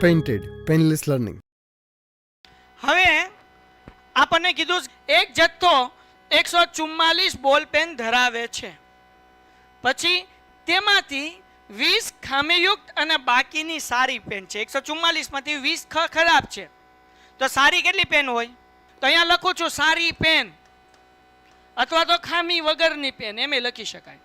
Painted painless learning. હવે આપણને કીધું એક જથ્થો 144 બોલ પેન ધરાવે છે, પછી તેમાંથી 20 ખામીયુક્ત અને બાકીની સારી પેન છે. 144 માંથી 20 ખરાબ છે, તો સારી કેટલી પેન હોય? તો અહીંયા લખું છું સારી પેન અથવા તો ખામી વગરની પેન, એમ લખી શકાય.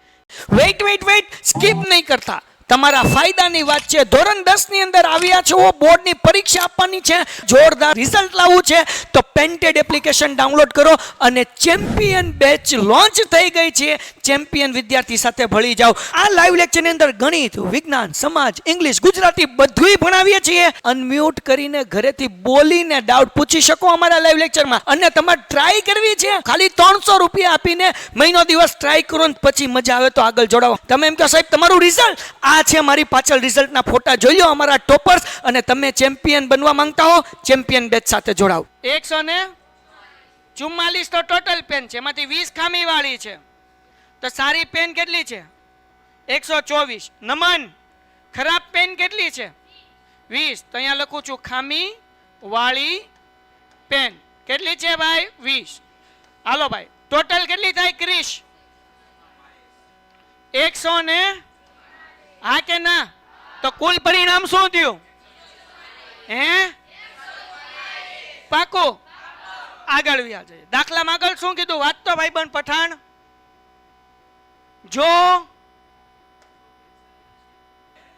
વેઇટ સ્કીપ નહીં કરતા, તમારા ફાયદાની વાત છે. ધોરણ 10 ની અંદર આવ્યા છો, બોર્ડની પરીક્ષા આપવાની છે, જોરદાર રિઝલ્ટ લાવવું છે, તો પેન્ટેડ એપ્લિકેશન ડાઉનલોડ કરો અને ચેમ્પિયન બેચ લોન્ચ થઈ ગઈ છે. ચેમ્પિયન વિદ્યાર્થી સાથે ભળી જાઓ. આ લાઈવ લેક્ચરની અંદર ગણિત, વિજ્ઞાન, સમાજ, ઇંગ્લિશ, ગુજરાતી બધુંય ભણાવીએ છીએ. અનમ્યુટ કરીને ઘરેથી બોલીને ડાઉટ પૂછી શકો અમારા લાઈવ લેક્ચરમાં. અને તમારે ટ્રાય કરવી છે, ખાલી 300 રૂપિયા આપીને મહિનો દિવસ ટ્રાય કરો ને પછી મજા આવે તો આગળ જોડાવો. તમે એમ કહો સાહેબ તમારું રિઝલ્ટ આ છે, મારી પાછળ રિઝલ્ટના ફોટા જોઈ લો અમારા ટોપર્સ, અને તમે ચેમ્પિયન બનવા માંગતા હો ચેમ્પિયન બેચ સાથે જોડાઓ. 144 તો ટોટલ પેન છે, એમાંથી 20 ખામી વાળી છે, તો સારી પેન કેટલી છે? 124. નમન ખરાબ પેન કેટલી છે? 20. તો અહીંયા લખું છું ખામી વાળી પેન કેટલી છે ભાઈ? 20. હાલો ભાઈ, ટોટલ કેટલી થાય ક્રિશ? 100 ને હા કે ના? તો કુલ પરિણામ શું થયું? પાકું? આગળ વ્યા જઈએ. દાખલામાં આગળ શું કીધું? વાત તો ભાઈબંધ પઠાણ. જો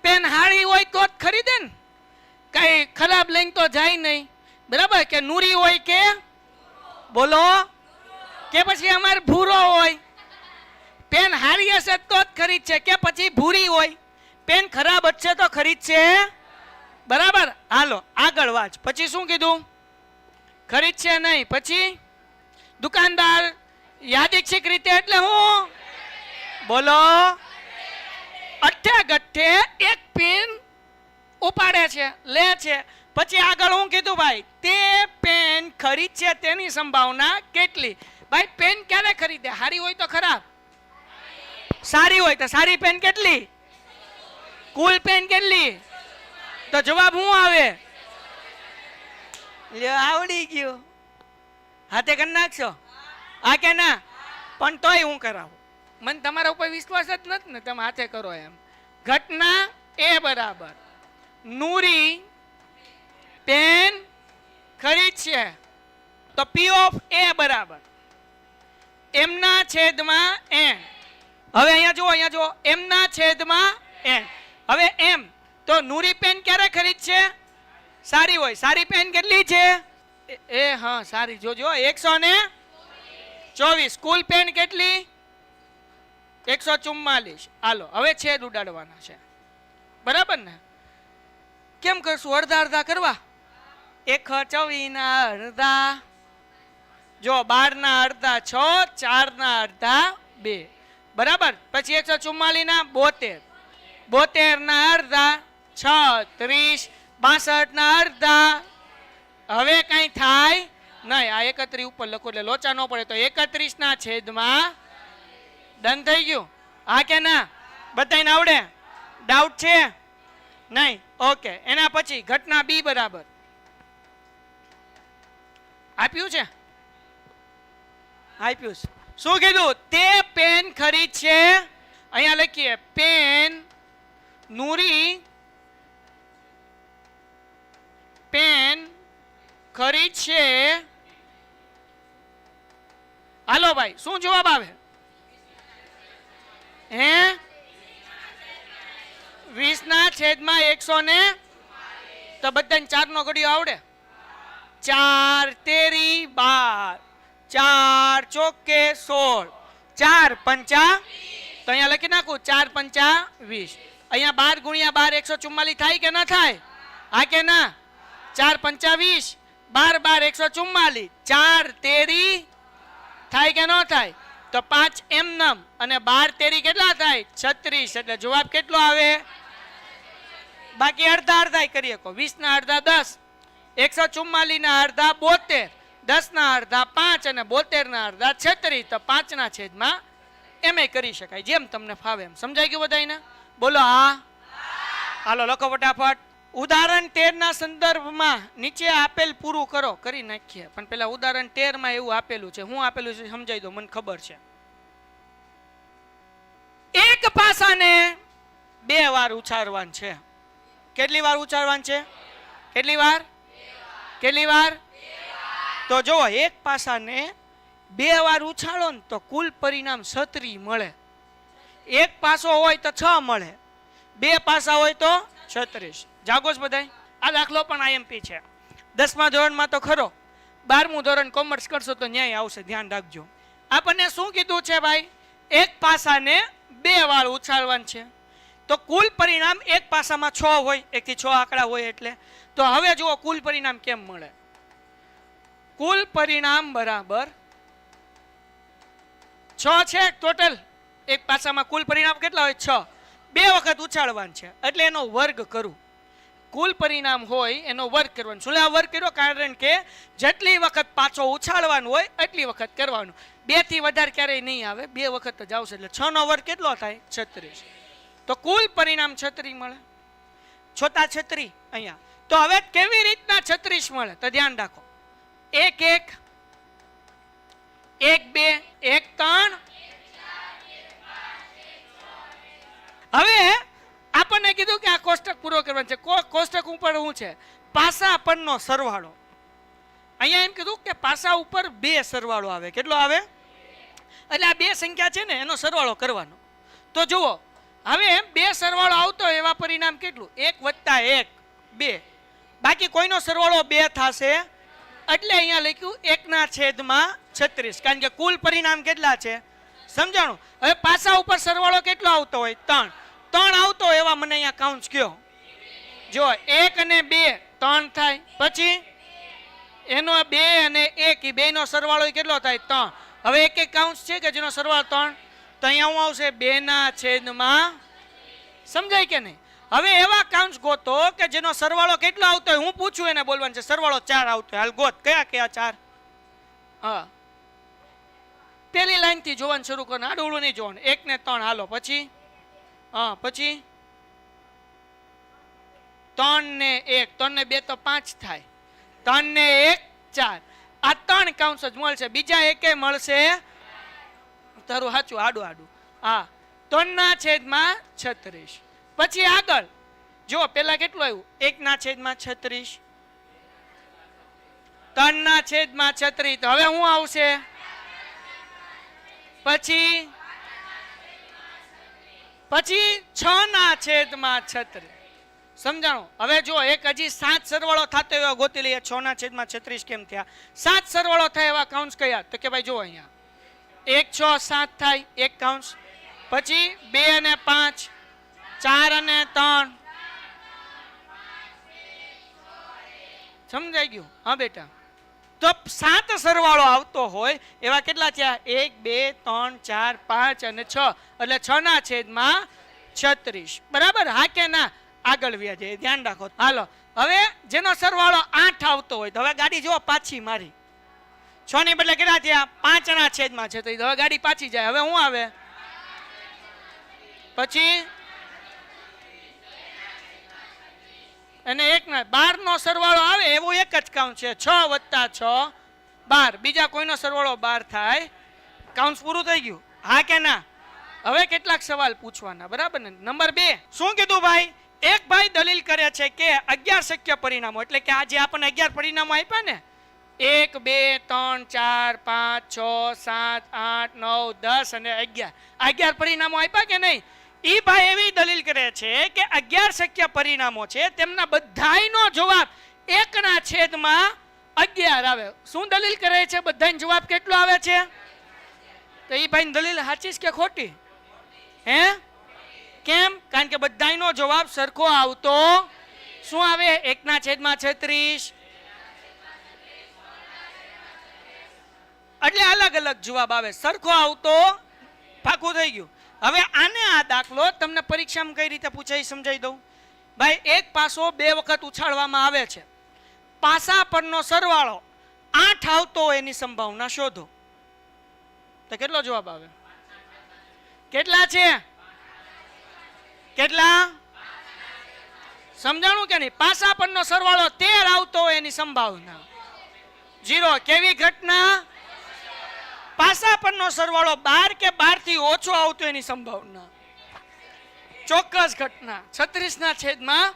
પેન હારી હોય તો જ ખરીદે ને, કઈ ખરાબ લઈને તો જાય નહીં, બરાબર? કે નૂરી હોય કે બોલો, કે પછી અમારે ભૂરો હોય? પેન હારી હશે તો જ ખરીદ છે, કે પછી ભૂરી હોય? પેન ખરાબ હશે તો ખરીદ છે, બરાબર? હાલો આગળ વાંચ. પછી શું કીધું? ખરીદ છે નહીં. પછી દુકાનદાર યાદચ્છિક રીતે એટલે હું બોલો અઠ્ઠે ગઠ્ઠે એક પેન ઉપાડે છે, લે છે. પછી આગળ હું કીધું ભાઈ? તે પેન ખરીદ છે તેની સંભાવના કેટલી? ભાઈ પેન ક્યારે ખરીદે? હારી હોય તો ખરાબ, સારી હોય તો સારી પેન કેટલી? કુલ પેન કેટલી? તો જવાબ શું આવે? આવડી ગયું, હાથે કરી નાખશો હા કે ના? પણ તોય હું કરાવું, મને તમારા ઉપર વિશ્વાસ જ નથી ને, તમે હાથે કરો એમ. ઘટના એ બરાબર નૂરી પેન ખરીદ છે, તો પી ઓફ એ બરાબર એમના છેદમાં એન. હવે અહીંયા જુઓ, એમના છેદમાં એન. હવે એમ તો નૂરી પેન ક્યારે ખરીદ છે? સારી હોય. સારી પેન કેટલી છે? હા સારી, જોજો 124. કુલ પેન કેટલી? 144. હાલો હવે છેદ ઉડાડવાના છે, બરાબર ને? કેમ કરશું? અડધા અડધા કરવા. 124 ના અડધા, જો 12 ના અડધા 6, 4 ના અડધા 2, બરાબર? પછી 144 ના 72, 72 ના અડધા 36, 62 ના અડધા. હવે કઈ થાય નહીં. આ 31 ઉપર લખો એટલે લોચા ન પડે. તો 31 ના છેદમાં ડન થઈ ગયું હા કે ના? બધાને આવડે? ડાઉટ છે નહીં? ઓકે. એના પછી ઘટના બી બરાબર આપ્યું છે, આપ્યું છે. શું કીધું? તે પેન ખરીદ છે, અહીંયા લખીએ પેન નૂરી પેન ખરીદ છે. હાલો ભાઈ શું જવાબ આવે? 20 ના છેદમાં 100 ને, તો બધાને 4 નો ઘડિયો આવડે? 4 તેરી 12, 4 ચોકે 16, 4 પંચા, તો અહીંયા લખી નાખું 4 પંચા 20. અહીંયા 12 ગુણ્યા 12 144 થાય કે ના થાય? હા કે ના? 4 પંચા 20, 12 12 144, 4 તેરી થાય કે ન થાય? તો 5 એમ નમ, અને 12 તેરી કેટલા થાય? 36. એટલે જવાબ કેટલો આવે? બાકી અડધા અડધા કરી શકો. 20 ના અડધા 10, 144 ના અડધા 72, 10 ના અડધા 5 અને 72 ના અડધા 36. તો 5 ના છેદમાં એમ કરી શકાય, જેમ તમને ફાવે એમ. સમજાઈ ગયું બધાને? બોલો હા. હાલો લખો ફટાફટ. ઉદાહરણ 13 ના સંદર્ભમાં નીચે આપેલ પૂરું કરો, કરી નાખીએ. પણ પેલા ઉદાહરણ 13 માં એવું આપેલું છે, હું આપેલું છે સમજાઈ દો, મને ખબર છે. એક પાસાને 2 વાર ઉચ્ચારવાનું છે. કેટલી વાર ઉચ્ચારવાનું છે? કેટલી વાર? કેટલી વાર? તો જો એક પાસાને 2 વાર ઉછાળો ને તો કુલ પરિણામ 36 મળે. એક પાસો હોય તો 6 મળે, 2 પાસા હોય તો 36. જાગો છો બધાય? આ દાખલો પણ આઈએમપી છે. 10મા ધોરણમાં તો ખરો, 12મું ધોરણ કોમર્સ કરશો તો ન્યાય આવશે, ધ્યાન રાખજો. આપણને શું કીધું છે ભાઈ? એક પાસાને 2 વાર ઉછાળવાનું છે. તો કુલ પરિણામ એક પાસામાં 6 હોય, 1 થી 6 આંકડા હોય એટલે. તો હવે જુઓ કુલ પરિણામ કેમ મળે. કુલ પરિણામ બરાબર 6 છે ટોટલ. એક પાસામાં કુલ પરિણામ કેટલા હોય? 6. 2 વખત ઉછાળવાનું છે એટલે એનો વર્ગ કરું. કુલ પરિણામ હોય એનો વર્ગ કરવાનો. શું આ વર્ગ કર્યો? કારણ કે જેટલી વખત પાછો ઉછાળવાનું હોય એટલી વખત કરવાનું. 2 થી વધારે ક્યારેય નહીં આવે, 2 વખત જ આવશે. એટલે 6 નો વર્ગ કેટલો થાય? 36. તો કુલ પરિણામ 36 મળે. છોટા 36 અહીંયા. તો હવે કેવી રીતના 36 મળે તો ધ્યાન રાખો. 1 1 1 2 1 3. હવે આપણને કીધું કે આ કોષ્ટક પૂરો કરવાનો છે. કોષ્ટક ઉપર શું છે? પાસા પરનો સરવાળો. અહીંયા એમ કીધું કે પાસા ઉપર 2 સરવાળો આવે. કેટલો આવે? એટલે આ 2 સંખ્યા છે ને એનો સરવાળો કરવાનો. તો જુઓ હવે 2 સરવાળો આવતો એવા પરિણામ કેટલું? 1 + 1 2. બાકી કોઈનો સરવાળો 2 થશે એટલે અહીંયા લખ્યું 1/36. કારણ કે કુલ પરિણામ કેટલા છે સમજાણું. હવે પાસા ઉપર સરવાળો કેટલો આવતો હોય? 3. 3 આવતો એવા મને અહીંયા કાઉન્સ કયો. જો 1 અને 2 3 થાય. પછી એનો 2 અને 1 એ બેનો સરવાળો કેટલો થાય? 3. હવે એક એક કાઉન્સ છે કે જેનો સરવાળો 3. તો અહીંયા હું આવશે 2/. સમજાય કે નહીં? હવે એવા કાઉન્સ ગોતો કે જેનો સરવાળો કેટલો આવતો હોય. હું પૂછું એને બોલવાનું છે સરવાળો 4 આવતો હોય. હાલ ગોત. કયા કયા 4? હા, પેલી લાઈન થી જોવાનું શરૂ કરો, આડું નહીં જોવાનું. 1 ને 3 હાલો. પછી હા, પછી 3 ને 1, 3 ને 2 તો 5 થાય. 3 ને 1 4. આ 3 કાઉન્સ જ મળશે, બીજા એકે મળશે. તારું સાચું, આડું આડું. હા, 3/36. પછી આગળ જો પેલા કેટલું આવ્યું? 1/36. 3/36. તો હવે શું આવશે? પછી 6/36. સમજાણો? હવે જો એક હજી 7 સરવાળો થતો એવા ગોતી લઈએ. 6/36 કેમ થયા? 7 સરવાળો થાય એવા કાઉન્સ કયા? તો કે ભાઈ જો અહીંયા 1 6 7 થાય, એક કાઉન્સ. પછી 2 અને 5, 4 અને 3. સમજાઈ ગયું? હા બેટા. તો 7 સરવાળો આવતો હોય એવા કેટલા થયા? 1 2 3 4 5 અને 6. એટલે 6/36. બરાબર? હા કે ના? આગળ વ્યા જાય, ધ્યાન રાખો. હાલો, હવે જેનો સરવાળો 8 આવતો હોય તો હવે ગાડી જો પાછી મારી. 6 ની બદલે કેટલા થયા? 5/36. હવે ગાડી પાછી જાય. હવે શું આવે? પછી અને 12 નો સરવાળો આવે એવું એક જ કાઉન્ટ છે. 6 + 6 12. બીજા કોઈનો સરવાળો 12 થાય. કાઉન્ટ પૂરું થઈ ગયું? હા કે ના? હવે કેટલાક સવાલ પૂછવાના, બરાબર ને? નંબર 2 શું કીધું ભાઈ? એક ભાઈ દલીલ કરે છે કે 11 શક્ય પરિણામો, એટલે કે આજે આપણને 11 પરિણામો આપ્યા ને, 1 2 3 4 5 6 7 8 9 10 અને 11. 11 પરિણામો આપ્યા કે નહીં? ઈ ભાઈ એવી દલીલ કરે છે કે 11 શક્ય પરિણામો છે, તેમના બધાયનો જવાબ 1/11 આવે. શું દલીલ કરે છે? બધાયનો જવાબ કેટલો આવે છે? તો ઈ ભાઈ દલીલ સાચી કે ખોટી? હે? કેમ? કારણ કે બધાયનો જવાબ સરખો આવતો શું આવે? 1/36. એટલે અલગ અલગ જવાબ આવે, સરખો આવતો પાકું થઈ ગયું. હવે આને આ દાખલો તમને પરીક્ષામાં કઈ રીતે પૂછાય સમજાઈ દઉં. ભાઈ એક પાસો 2 વખત ઉછાળવામાં આવે છે. પાસા પરનો સરવાળો 8 આવતો હોય એની સંભાવના શોધો. તો કેટલો જવાબ આવે? કેટલા છે? કેટલા? સમજાણું કે નહીં? પાસા પરનો સરવાળો 13 આવતો હોય એની સંભાવના 0. કેવી ઘટના? પાસા પરનો સરવાળો 12 કે 12 થી ઓછો આવતો એની સંભાવના ચોક્કસ ઘટના. 36 ના છેદમાં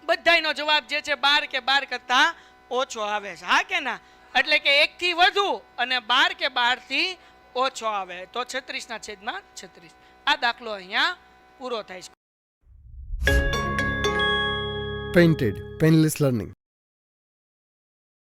બધાયનો જવાબ જે છે 12 કે 12 કરતા ઓછો આવે છે. હા કે ના? એટલે કે 1 થી વધુ અને 12 કે 12 થી ઓછો આવે તો 36 ના છેદમાં 36. આ દાખલો અહીંયા પૂરો થાય છે. Painted, Painless Learning.